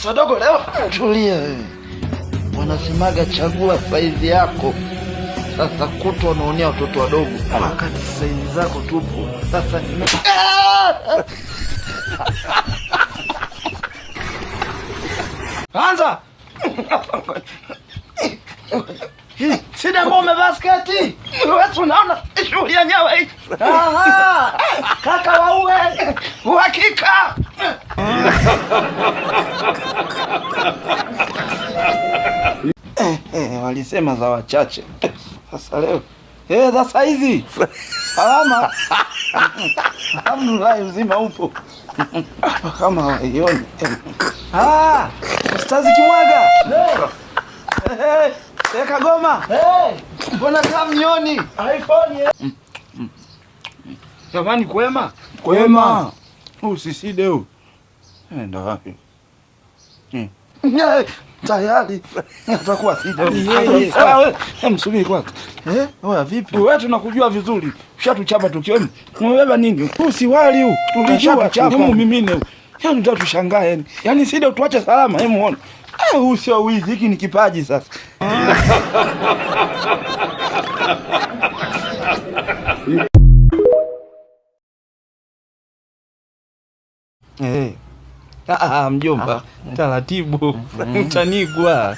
Wadogo leo tulia wewe. Wanasemaga chagua saizi yako. Sasa kutwa unaonea watoto wadogo wakati saizi zako tupo. Sasa anza. Sida ngome basketi. Wewe unaona shughuli ya nyawa hii. Aha. Kaka waue. Uhakika. Walisema za wachache. Sasa leo za saizi salama. Alhamdulillah uzima upo. Kama waioni. Ustazi Kimwaga. Kagoma. Mbona kama mnyoni? iPhone. Jamani kwema? Kwema. Usiside huyu. Nenda wapi? Tayari atakuwa sida. Wewe msubiri kwanza. Wewe vipi? Wewe tunakujua vizuri. Ushatuchapa tukioni. Umebeba nini? Usiwali huu. Tulijua chapa. Mimine huu. Yaani utatushangaa yani. Yaani sida utuache salama, hebu muone. Huu sio wizi, hiki ni kipaji sasa. Mjomba, taratibu. Utanigwa.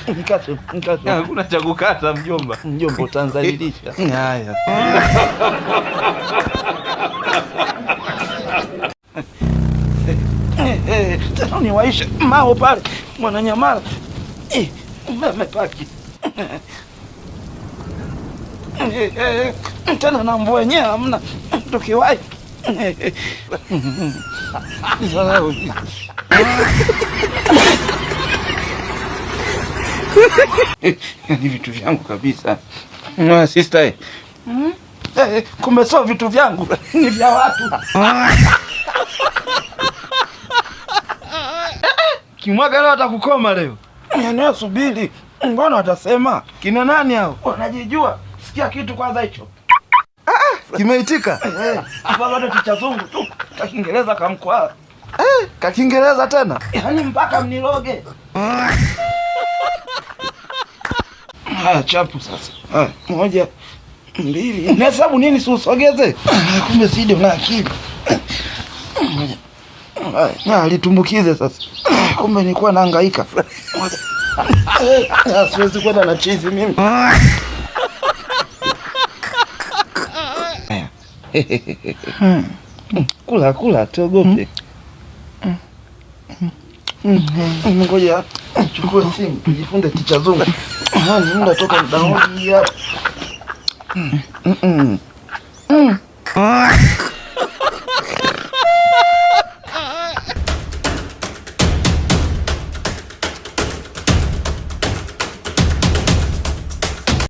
Mkate. Hakuna cha kukata mjomba. Mjomba utanzalilisha. Haya. Tena ni waisha mao pale Mwananyamala. Mmepaki. Tena na mvua yenyewe hamna. Tukiwahi. Ni vitu vyangu kabisa. Sister. Kumbe sio vitu vyangu, ni vya watu. Kimwaga leo atakukoma leo. Yaani subiri. Mbona watasema? Kina nani hao? Wanajijua. Sikia kitu kwanza hicho. Kimeitika? Hapa bado kichazungu tu. Ka Kiingereza kamkwa. Ka Kiingereza tena? Yaani mpaka mniloge. Chapu sasa. 1, 2. Unahesabu nini si usogeze? Kumbe sidi una akili. Alitumbukize sasa. Kumbe nilikuwa nahangaika. Siwezi kwenda na chizi mimi. Kula tuogope. Ngoja chukua simu tujifunde kichazungu. Ni muda toka mdaoni hapa.